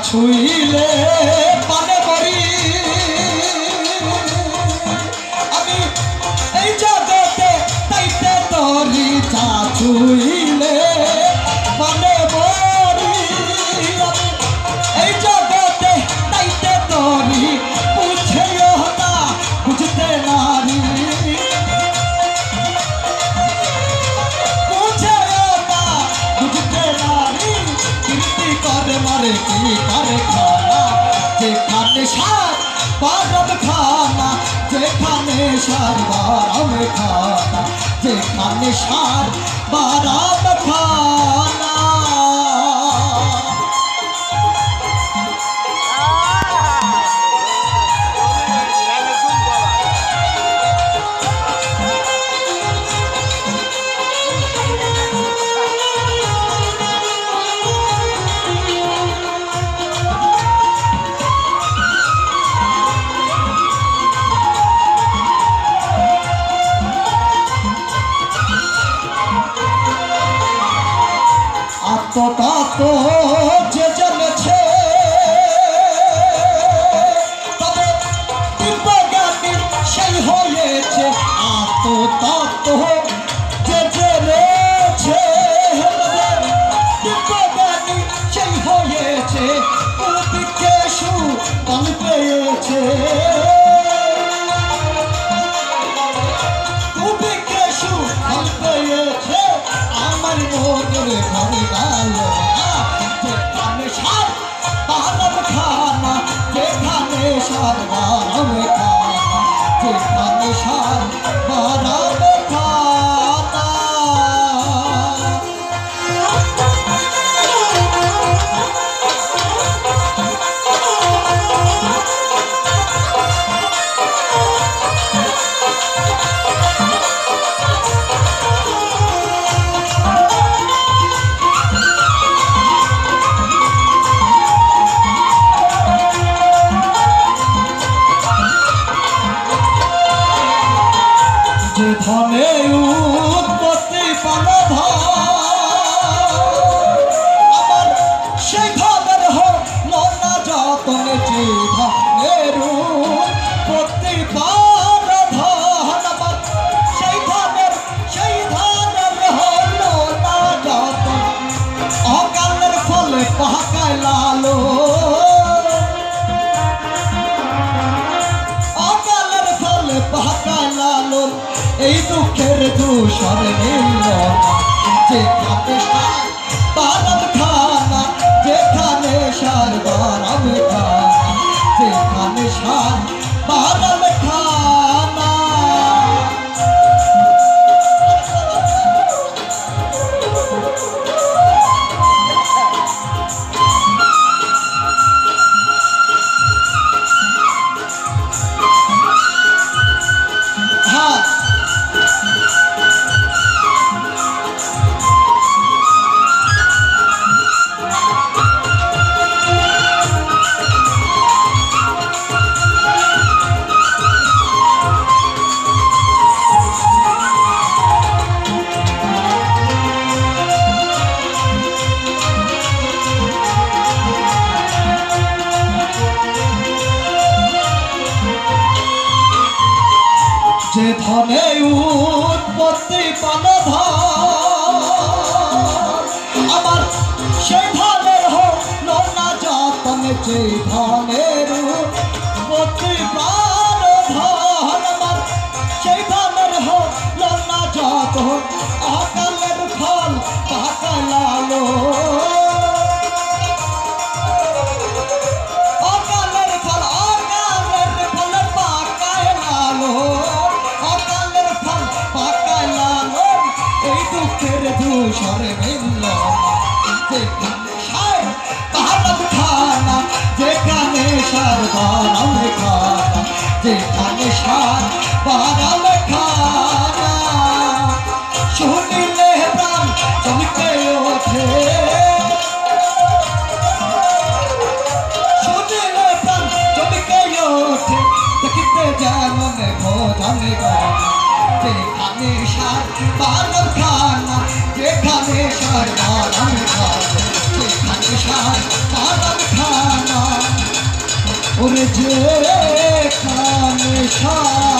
ছুইলে পানে করি আমি এই জগতে তাইতে তরি যা ছুইলে পানে করি আমি এই জগতে তাইতে তরি বুঝেও না বুঝতে নারি বুঝেও না বুঝতে নারি কীর্তি করে মারে কি করে খানা যেখানে সার বারম খানা যেখানে সার বারম খানা যেখানে সার বারম খানা আত্মতত্ত্ব যে জেনেছে তবে দিব্যজ্ঞানী সেই হয়েছে আত্মতত্ত্ব যে জেনেছে দিব্যজ্ঞানী সেই হয়েছে কবিকেশু বল পেয়েছে কবিকেশু বল পেয়েছে আমার মনে ভরে গেল যেখানে সার বারম খানা যেখানে সার বারম খানা যেখানে সার বারম খানা ধনে উৎপত্তি পানো আমার সেই ধনের হল না যতন যে ধনের উৎপত্তি পানো ধন আমার সেই ধনের হল না যতন অকালের ফলে পাকায় লালো অকালের ফলে পাকায় লালো এই দুঃখের দূষণ মিলল যেখানে সার বারম খানা যেখানে সার বারম খানা যেখানে সার বারম খানা যে ধনের পতি প্রাণ ধন আমার সেই ধনের হল না যত অকালের ফল পাকায় লালো অকালের ফল পাকায় লালো অকালের ফল পাকায় লালো এই দুঃখের ধূসর মিলল যেখানে খানা যেখানে সার বারাম খানা যেখানে সার বারাম খানা শুনিলে প্রাণ চমকে ওঠে শুনিলে প্রাণ চমকে ওঠে দেখিতে যেমন ভোজনে যেখানে সার বারাম খানা যেখানে সার বারাম খানা যেখানে সার বারাম খানা ওরে যেখানে সার